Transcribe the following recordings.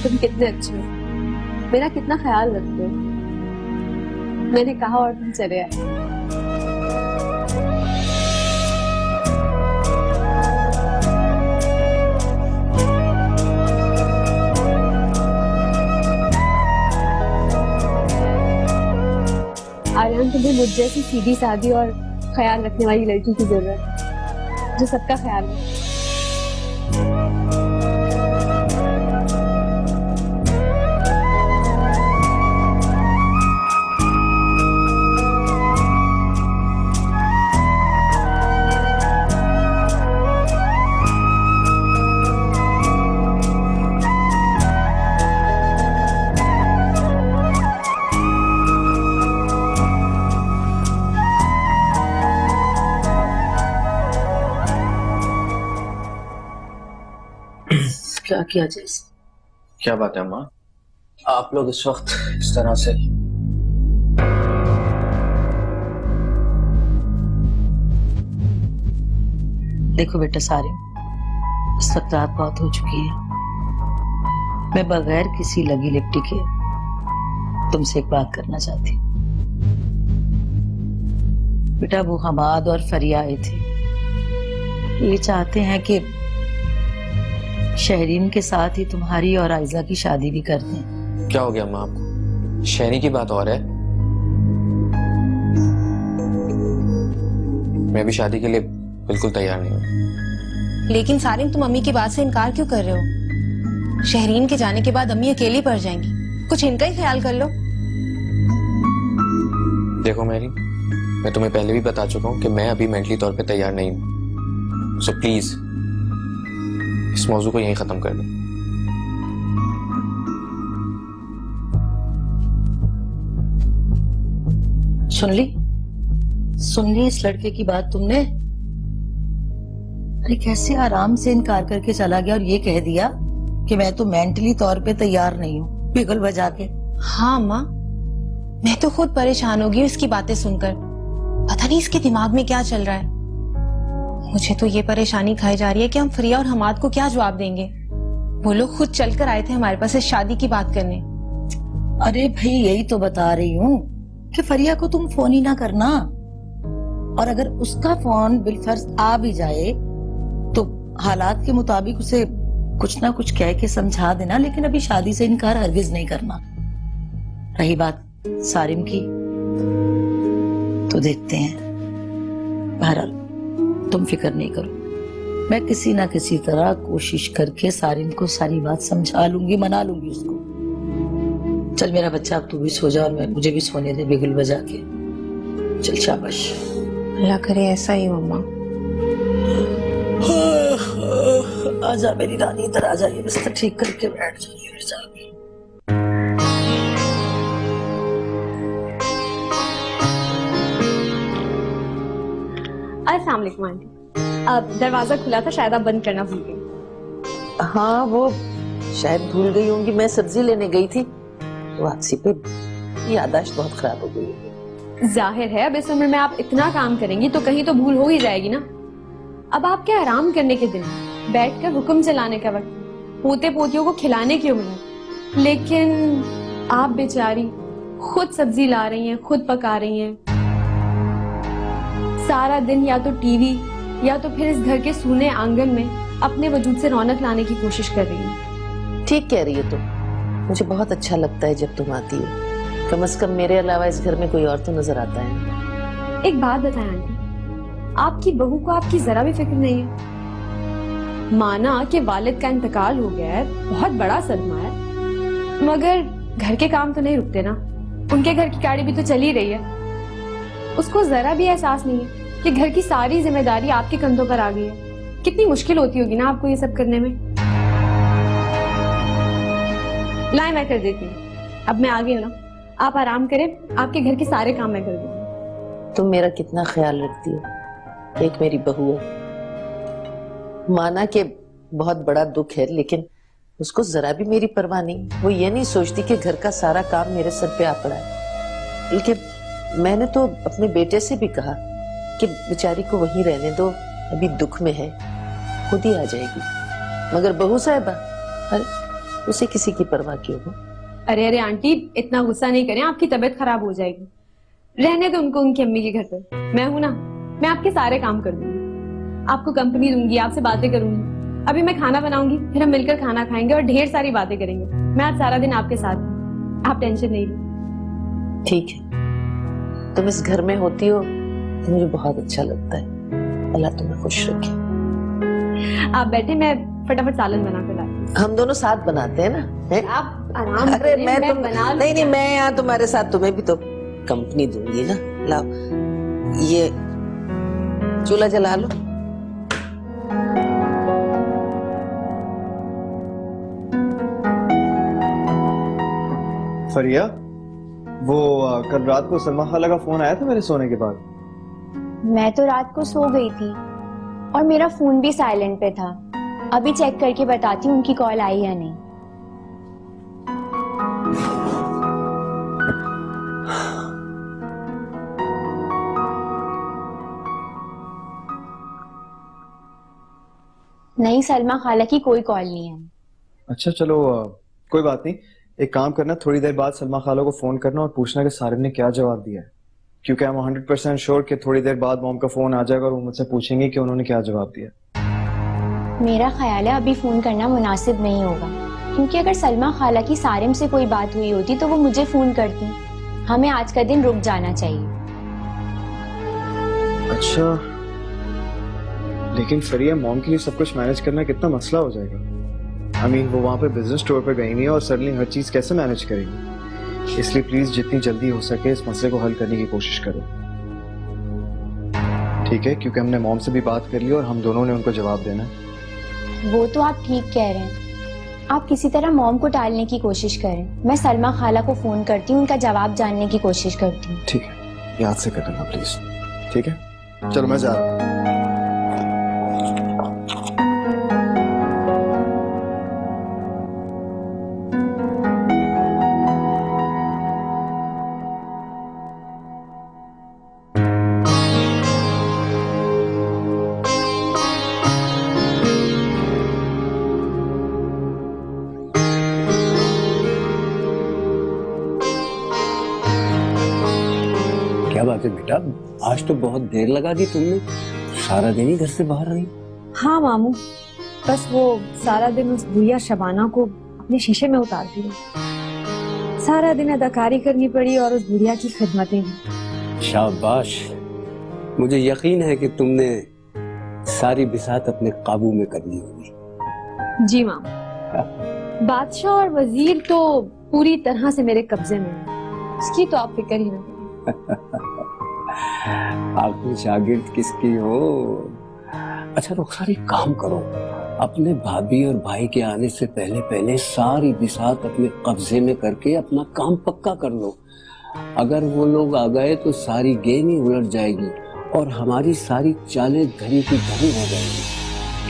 तुम कितने अच्छे हो, मेरा कितना ख्याल रखते हो। मैंने कहा और तुम चले आए। आर्यन, तुम्हें मुझ जैसी सीधी सादी और ख्याल रखने वाली लड़की की जरूरत है, जो सबका ख्याल रखे। क्या किया जाए? क्या बात है अम्मा, आप लोग इस वक्त इस तरह से? देखो बेटा सारिम, इस वक्त रात बहुत हो चुकी है। मैं बगैर किसी लगी लिपटी के तुमसे एक बात करना चाहती हूँ। बेटा वो हमाद और फरिया आए थे, ये चाहते हैं कि शहरीन के साथ ही तुम्हारी और आयजा की शादी भी कर दें। क्या हो गया अम्मा आपको? शहरी की बात और है। मैं भी शादी के लिए बिल्कुल तैयार नहीं हूँ। लेकिन सारिम, तुम अम्मी की बात से इनकार क्यों कर रहे हो? शहरीन के जाने के बाद अम्मी अकेली पड़ जाएंगी, कुछ इनका ही ख्याल कर लो। देखो मैरी, मैं तुम्हें पहले भी बता चुका हूँ कि मैं अभी मेंटली तौर पे तैयार नहीं हूँ। सो प्लीज इस मौजू को यहीं खत्म कर दो। सुन ली इस लड़के की बात तुमने? अरे कैसे आराम से इनकार करके चला गया और ये कह दिया कि मैं तो मेंटली तौर पे तैयार नहीं हूँ, बिगल बजा के। हाँ माँ, मैं तो खुद परेशान हो गई हूँ इसकी बातें सुनकर। पता नहीं इसके दिमाग में क्या चल रहा है। मुझे तो ये परेशानी खाई जा रही है कि हम फरिया और हमाद को क्या जवाब देंगे। वो लोग खुद चलकर आए थे हमारे पास इस शादी की बात करने। अरे भाई यही तो बता रही हूँ कि फरिया को तुम फोन ही ना करना, और अगर उसका फोन बिलफर्ज आ भी जाए तो हालात के मुताबिक उसे कुछ ना कुछ कह के समझा देना, लेकिन अभी शादी से इनकार हरगिज नहीं करना। रही बात सारिम की, तो देखते हैं। बहरहाल तुम फिक्र नहीं करो, मैं किसी ना किसी तरह कोशिश करके सारिम को सारी बात समझा लूंगी, मना लूंगी उसको। चल मेरा बच्चा, अब तू भी सो जा और मुझे भी सोने दे बिगुल बजा के। चल शाबाश। अल्लाह करे ऐसा ही हो माँ। आजा मेरी रानी, इधर आ जाइए, बिस्तर ठीक करके बैठ जाइए। अस्सलाम वालेकुम आंटी, अब दरवाजा खुला था, शायद आप बंद करना भूल गई। हाँ वो शायद भूल गई होंगी, मैं सब्जी लेने गई थी, वापसी पे याददाश्त बहुत खराब हो गई है। जाहिर है अब इस उम्र में आप इतना काम करेंगी तो कहीं तो भूल हो ही जाएगी ना। अब आप क्या आराम करने के दिन, बैठकर हुक्म चलाने का वक्त, पोते पोतियों को खिलाने की उम्र है। लेकिन आप बेचारी खुद सब्जी ला रही हैं, खुद पका रही हैं, सारा दिन या तो टीवी या तो फिर इस घर के सूने आंगन में अपने वजूद से रौनक लाने की कोशिश कर रही हैं। ठीक कह रही है तुम, मुझे बहुत अच्छा लगता है जब तुम आती हो। कम से कम मेरे अलावा इस घर में कोई और तो नजर आता है। एक बात बताएं आंटी, आपकी बहू को आपकी जरा भी फिक्र नहीं है? माना कि वालिद का इंतकाल हो गया है, बहुत बड़ा सदमा है, मगर घर के काम तो नहीं रुकते ना। उनके घर की गाड़ी भी तो चल ही रही है। उसको जरा भी एहसास नहीं है कि घर की सारी जिम्मेदारी आपके कंधों पर आ गई है। कितनी मुश्किल होती होगी ना आपको ये सब करने में। लाए मैं कर देती हूँ, अब मैं आ गई हूँ ना, आप आराम करें, आपके घर के सारे काम मैं कर दूंगी। तुम मेरा कितना ख्याल रखती हो, एक मेरी बहू है। माना कि बहुत बड़ा दुख है, लेकिन उसको जरा भी मेरी परवाह नहीं। वो ये नहीं सोचती कि घर का सारा काम मेरे सर पे आ पड़ा है। लेकिन मैंने तो अपने बेटे से भी कहा कि बेचारी को वहीं रहने दो, अभी दुख में है, खुद ही आ जाएगी। मगर बहू साहिबा, अरे उसे किसी की परवाह क्यों हो? अरे अरे आंटी, इतना गुस्सा नहीं करें, आपकी तबीयत खराब हो जाएगी। रहने दो उनको उनकी अम्मी के घर पे। मैं हूं ना, मैं आपके सारे काम कर दूंगी, आपको कंपनी दूंगी, आपसे बातें करूंगी। अभी मैं खाना बनाऊंगी, फिर हम मिलकर खाना खाएंगे और ढेर सारी बातें करेंगे। मैं आज सारा दिन आपके साथ हूं, आप टेंशन नहीं लीजिए। ठीक है, तुम इस घर में होती हो तो मुझे बहुत अच्छा लगता है। अल्लाह तुम्हें खुश रखे। आप बैठे, मैं फटाफट सालन बना कर लाती हूँ। हम दोनों साथ बनाते हैं ना, हैं? आप आराम अरे करें, मैं तुम बना लूंगी। नहीं, मैं यहाँ तुम्हारे साथ तुम्हें भी तो कंपनी दूंगी ना। लाओ ये चूल्हा जला लो। फरिया, वो कल रात को सलमा खाला का फोन आया था मेरे सोने के बाद। मैं तो रात को सो गई थी और मेरा फोन भी साइलेंट पे था। अभी चेक करके बताती हूँ उनकी कॉल आई या नहीं। नहीं, सलमा खाला की कोई कॉल नहीं है। अच्छा चलो, कोई बात नहीं। एक काम करना, थोड़ी देर बाद सलमा खाला को फोन करना और पूछना कि सारिन ने क्या जवाब दिया है, क्योंकि I'm 100% श्योर कि थोड़ी देर बाद मॉम का फोन आ जाएगा और वो मुझसे पूछेंगे कि उन्होंने क्या जवाब दिया। मेरा ख्याल है अभी फोन करना मुनासिब नहीं होगा, क्योंकि अगर सलमा खाला की सारिम से कोई बात हुई होती तो वो मुझे फोन करती। हमें आज का दिन रुक जाना चाहिए। अच्छा, लेकिन फरिया, मॉम के लिए सब कुछ मैनेज करना कितना मसला हो जाएगा। वो वहाँ पे बिजनेस टूर पे गई नहीं है और सडनली हर चीज कैसे मैनेज करेंगी। इसलिए प्लीज जितनी जल्दी हो सके इस मसले को हल करने की कोशिश करो, ठीक है? क्योंकि हमने मॉम से भी बात कर ली और हम दोनों ने उनको जवाब देना है। वो तो आप ठीक कह रहे हैं। आप किसी तरह मॉम को टालने की कोशिश करें। मैं सलमा खाला को फोन करती हूँ, उनका जवाब जानने की कोशिश करती हूँ। ठीक है, याद से कर लेना प्लीज। ठीक है, चलो मैं जा रहा हूँ। क्या बात है बेटा, आज तो बहुत देर लगा दी तुमने। सारा दिन ही घर से बाहर रही। हाँ मामू, बस वो सारा दिन उस बुढ़िया शबाना को अपने शीशे में उतारती रही। सारा दिन अदाकारी करनी पड़ी और उस बुढ़िया की खिदमतें भी। शाबाश, मुझे यकीन है कि तुमने सारी बिसात अपने काबू में कर ली होगी। जी मामू, बादशाह और वजीर तो पूरी तरह से मेरे कब्जे में है, उसकी तो आप फिक्र ही ना करें। आपकी शागिर्द किसकी हो? अच्छा रुखसार, एक काम करो, अपने भाभी और भाई के आने से पहले पहले सारी बिसात अपने कब्जे में करके अपना काम पक्का कर लो। अगर वो लोग आ गए तो सारी गेम ही उलट जाएगी और हमारी सारी चालें धरी की धरी हो जाएगी,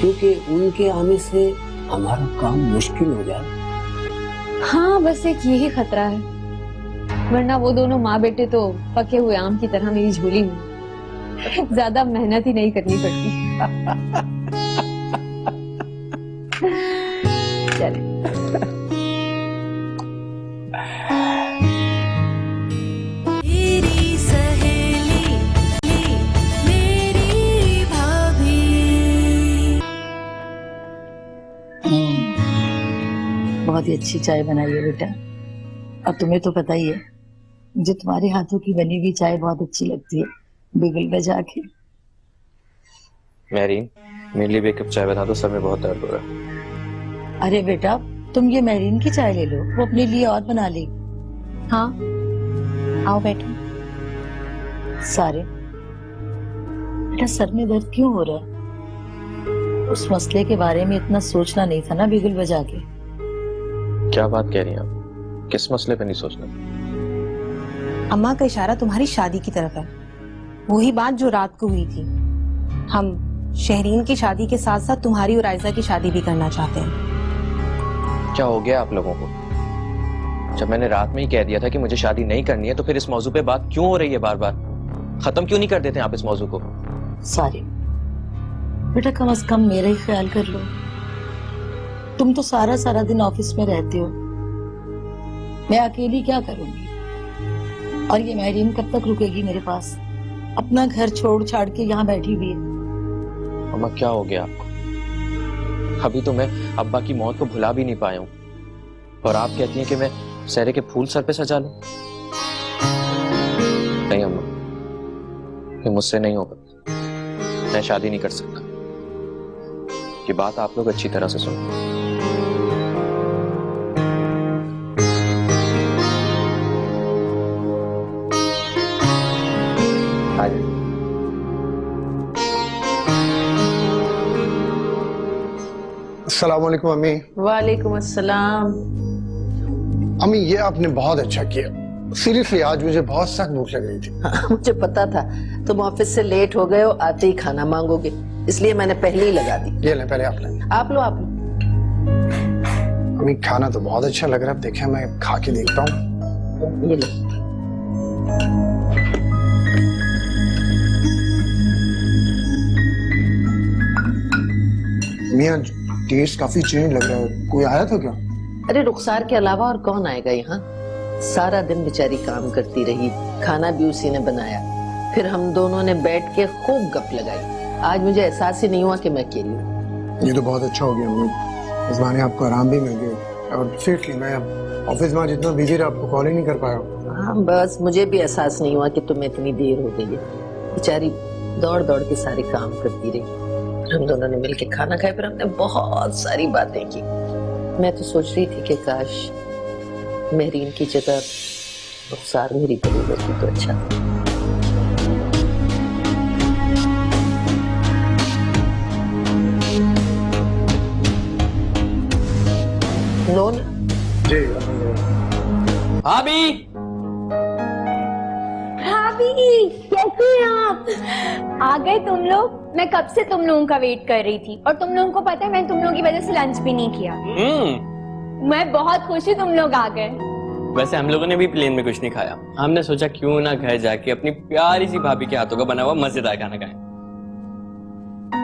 क्योंकि उनके आने से हमारा काम मुश्किल हो जाए। हाँ, बस एक यही खतरा है, वरना वो दोनों माँ बेटे तो पके हुए आम की तरह मेरी झोली में। ज्यादा मेहनत ही नहीं करनी पड़ती। चले। मेरी सहेली, मेरी भाभी। बहुत ही अच्छी चाय बनाई है बेटा। अब तुम्हें तो पता ही है, मुझे तुम्हारे हाथों की बनी हुई चाय बहुत अच्छी लगती है, बिगल बजा के। मैरीन, मेरे लिए भी एक कप चाय बना दो, सर में बहुत दर्द हो रहा है। अरे बेटा, तुम ये महरीन की चाय ले लो, वो अपने लिए और बना ली। हाँ, आओ बैठो। सारे बेटा, सर में दर्द क्यों हो रहा है? उस मसले के बारे में इतना सोचना नहीं था ना बिगल बजा के। क्या बात कह रही हैं आप? किस मसले पे नहीं सोचना? अम्मा का इशारा तुम्हारी शादी की तरफ है, वही बात जो रात को हुई थी। हम शहरीन की शादी के साथ साथ तुम्हारी और आयजा की शादी भी करना चाहते हैं। क्या हो गया आप लोगों को? जब मैंने रात में ही कह दिया था कि मुझे शादी नहीं करनी है, तो फिर इस मौजू पे बात क्यों हो रही है बार बार? खत्म क्यों नहीं कर देते आप इस मौजू को? सारे बेटा, कम से कम मेरा ही ख्याल कर लो। तुम तो सारा सारा दिन ऑफिस में रहते हो, मैं अकेली क्या करूंगी? और ये महरीन कब तक रुकेगी मेरे पास? अपना घर छोड़ छाड़ के यहाँ बैठी हुई है। अम्मा क्या हो गया आपको? अभी तो मैं अब्बा की मौत को भुला भी नहीं पाया हूँ और आप कहती हैं कि मैं सहरे के फूल सर पे सजा लूं? नहीं अम्मा, ये मुझसे नहीं होगा। मैं शादी नहीं कर सकता। ये बात आप लोग अच्छी तरह से सुनो। अस्सलाम वालेकुम अम्मी। वालेकुम अस्सलाम। अम्मी ये आपने बहुत अच्छा किया, सीरियसली आज मुझे बहुत सख्त भूख लग रही थी। मुझे पता था तुम ऑफिस से लेट हो गए हो, आते ही खाना मांगोगे, इसलिए मैंने पहले ही लगा दी। ये ले पहले आप लें। आप लो आप लो। अम्मी खाना तो बहुत अच्छा लग रहा है, देखें मैं खा के देखता हूँ। ये लो। मियाँ टेस्ट काफी चेंज लग रहा है, कोई आया था क्या? अरे रुखसार के अलावा और कौन आएगा यहाँ? सारा दिन बेचारी काम करती रही, खाना भी उसी ने बनाया, फिर हम दोनों ने बैठ के खूब गप लगाई। आज मुझे एहसास ही नहीं हुआ कि मैं अकेली हूँ। ये तो बहुत अच्छा हो गया अम्मी, इस बहाने आपको आराम भी मिल गया। और सीरियसली मैं ऑफिस में जितना बिजी रहा आपको कॉल ही नहीं कर पाया। हाँ बस मुझे भी एहसास नहीं हुआ कि तुम्हें इतनी देर हो गई है। बेचारी दौड़ दौड़ के सारे काम करती रही, हम दोनों ने मिलके खाना खाया, फिर हमने बहुत सारी बातें की। मैं तो सोच रही थी कि काश महरीन की जगह रुखसार मेरी बहू होती तो अच्छा था। नोन जी भाभी, भाभी कैसे हैं आप? आ गए तुम लोग? मैं कब से तुम लोगों का वेट कर रही थी, और तुम लोगों को पता है मैं तुम लोगों की वजह से लंच भी नहीं किया। मैं बहुत खुश हूँ तुम लोग आ गए। वैसे हम लोगों ने भी प्लेन में कुछ नहीं खाया, हमने सोचा क्यों ना घर जाके अपनी प्यारी सी भाभी के हाथों का बना हुआ मजेदार खाना खाएं।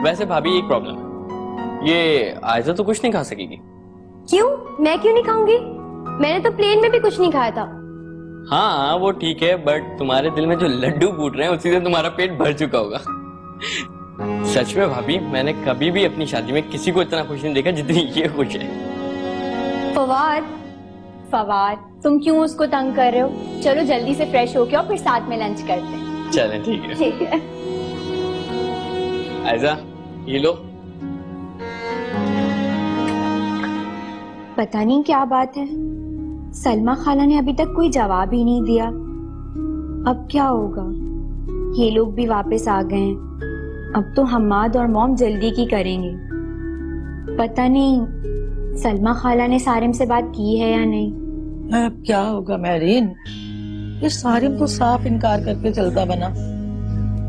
वैसे भाभी एक प्रॉब्लम है, ये आयजा तो कुछ नहीं खा सकेगी। क्यों? मैं क्यों नहीं खाऊंगी? मैंने तो प्लेन में भी कुछ नहीं खाया था। हाँ वो ठीक है, बट तुम्हारे दिल में जो लड्डू फूट रहे हैं उसी से तुम्हारा पेट भर चुका होगा। सच में भाभी, मैंने कभी भी अपनी शादी में किसी को इतना खुश नहीं देखा जितनी ये खुश है। फवाद, फवाद तुम क्यों उसको तंग कर रहे हो? चलो जल्दी से फ्रेश होके और फिर साथ में लंच करते हैं। चलें ठीक है। ठीक है। आयजा ये लो। पता नहीं क्या बात है, सलमा खाला ने अभी तक कोई जवाब ही नहीं दिया। अब क्या होगा? ये लोग भी वापस आ गए हैं, अब तो हम्माद और मॉम जल्दी की करेंगे। पता नहीं सलमा खाला ने सारिम से बात की है या नहीं। अब क्या होगा महरीन, ये सारिम तो साफ इनकार करके चलता बना,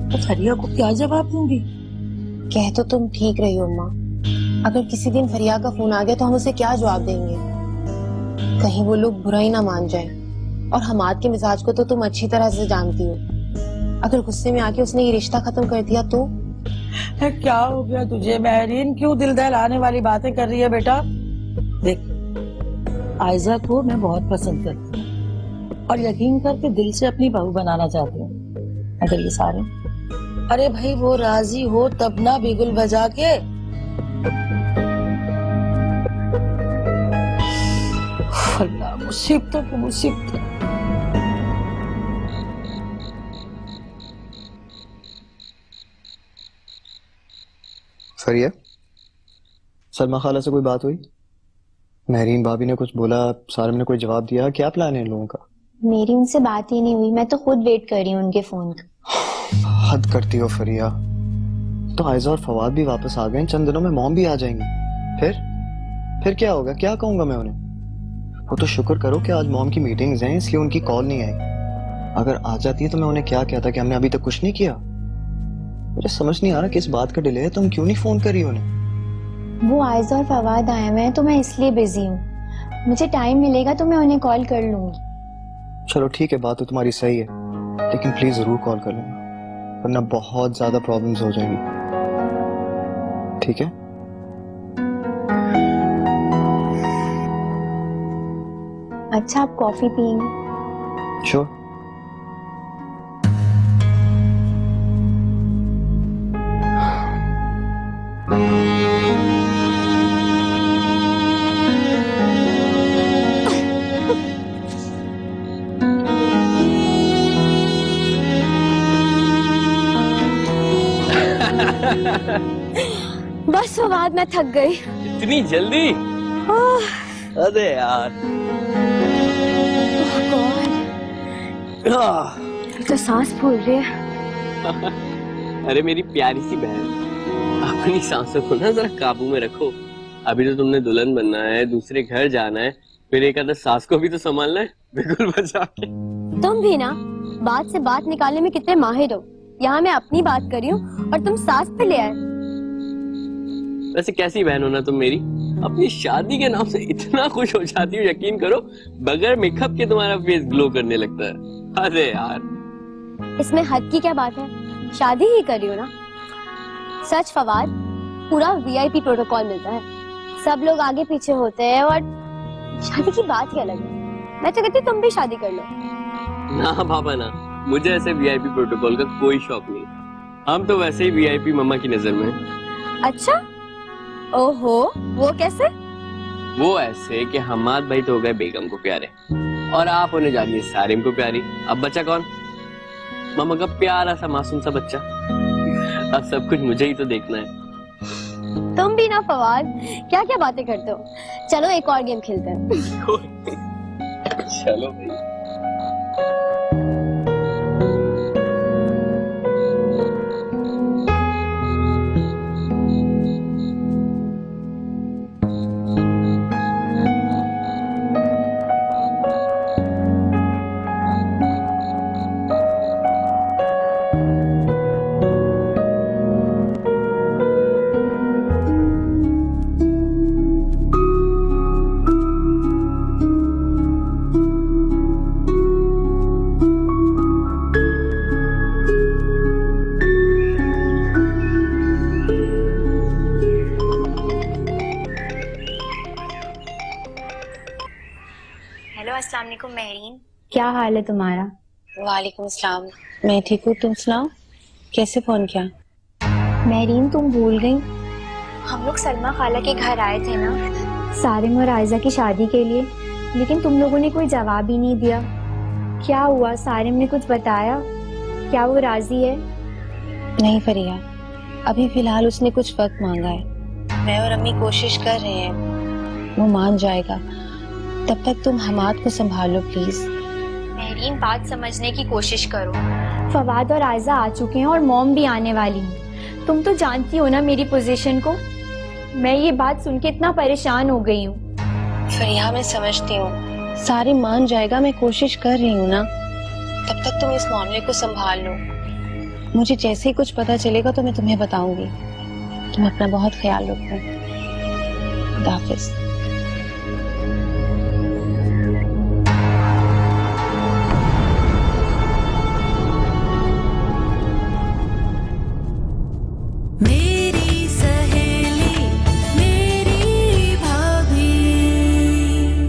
तो फरिया को क्या जवाब दूंगी? कह तो तुम ठीक रही हो अम्मा, अगर किसी दिन फरिया का फोन आ गया तो हम उसे क्या जवाब देंगे? कहीं वो लोग बुरा ही ना मान जाए। और हमाद के मिजाज को तो तुम अच्छी तरह से जानती हो, अगर गुस्से में आके उसने ये रिश्ता खत्म कर दिया तो? क्या हो गया तुझे महरीन, क्यों दिल दहलाने वाली बातें कर रही है बेटा? देख, आयजा को मैं बहुत पसंद करती हूँ और यकीन करके दिल से अपनी बहू बनाना चाहती हूँ। अगर ये सारे, अरे भाई वो राजी हो तब ना बिगुल बजा के। अल्लाह, मुसीबतों की मुसीबत। फरिया, सलमा खाला से कोई बात हुई? महरीन भाभी ने कुछ बोला, सारिम ने कोई जवाब दिया? क्या प्लान है इन लोगों का? मेरी उनसे बात ही नहीं हुई, मैं तो खुद वेट कर रही हूँ उनके फोन का। हद करती हो फरिया, तो आयजा और फवाद भी वापस आ गए, चंद दिनों में मॉम भी आ जाएंगी। फिर क्या होगा? क्या कहूंगा मैं उन्हें? वो तो शुक्र करो कि आज मॉम की मीटिंग्स हैं, इसलिए उनकी कॉल नहीं आई। अगर आ जाती है तो मैं उन्हें क्या कहता कि हमने अभी तक कुछ नहीं किया। मुझे समझ नहीं आ रहा किस बात का डिले है, तुम क्यों नहीं फोन करी उन्हें? वो आयजा और फवाद आए हुए हैं तो मैं इसलिए बिजी हूँ, मुझे टाइम मिलेगा तो मैं उन्हें कॉल कर लूंगी। चलो ठीक है, बात तो तुम्हारी सही है, लेकिन प्लीज जरूर कॉल कर लेना, वरना बहुत ज्यादा प्रॉब्लम्स हो जाएंगी। ठीक है? अच्छा, आप कॉफी पियेंगे? श्योर। बस फवाद, मैं थक गई। इतनी जल्दी? अरे यार। तो सांस फूल रही है। अरे मेरी प्यारी सी बहन, अपनी सांसों को ना जरा काबू में रखो। अभी तो तुमने दुल्हन बनना है, दूसरे घर जाना है, फिर एक आधा सास को भी तो संभालना है, बिल्कुल बचा के। तुम भी ना बात से बात निकालने में कितने माहिर हो। यहाँ मैं अपनी बात कर रही हूँ और तुम सास पे ले आए। वैसे कैसी बहन हो ना तुम मेरी, अपनी शादी के नाम से इतना खुश हो जाती हो, यकीन करो बगैर मेकअप के तुम्हारा फेस ग्लो करने लगता है। अरे यार, इसमें हद की क्या बात है, शादी ही कर रही हो ना। सच फवाद, पूरा वीआईपी प्रोटोकॉल मिलता है, सब लोग आगे पीछे होते हैं और शादी की बात ही अलग है। मैं तो कहती तुम भी शादी कर लो। ना पापा ना, मुझे ऐसे वीआईपी प्रोटोकॉल का कोई शौक नहीं। हम तो वैसे ही वीआईपी मम्मा की नजर में। अच्छा, ओहो, वो कैसे? वो ऐसे कि हमाद भाई तो हो गए बेगम को प्यारे और आप होने जा रही है सारिम को प्यारी। अब बच्चा कौन? मम्मा का प्यारा सा मासूम सा बच्चा। अब सब कुछ मुझे ही तो देखना है। तुम भी ना फवाद, क्या क्या बातें करते हो। चलो एक और गेम खेलते हैं। चलो भाई। हेलो, अस्सलाम वालेकुम महरीन, क्या हाल है तुम्हारा? वालेकुम अस्सलाम, मैं ठीक हूँ, तुम सुनाओ, कैसे फोन किया? महरीन, तुम भूल गई, हम लोग सलमा खाला के घर आए थे ना, सारिम और आयजा की शादी के लिए, लेकिन तुम लोगों ने कोई जवाब ही नहीं दिया। क्या हुआ? सारिम ने कुछ बताया? क्या वो राजी है? नहीं फरिया, अभी फिलहाल उसने कुछ वक्त मांगा है। मैं और अम्मी कोशिश कर रहे हैं, वो मान जाएगा। तब तक तुम हमाद को संभालो प्लीज। महरीन, बात समझने की कोशिश करो। फवाद और आयजा आ चुके हैं और मॉम भी आने वाली है। तुम तो जानती हो ना मेरी पोजीशन को। मैं ये बात सुन के इतना परेशान हो गई हूँ। फरिया, मैं समझती हूँ, सारी मान जाएगा, मैं कोशिश कर रही हूँ ना। तब तक तुम इस मामले को संभाल लो। मुझे जैसे ही कुछ पता चलेगा तो मैं तुम्हें बताऊंगी। तुम अपना बहुत ख्याल रखो। खुदा हाफिज।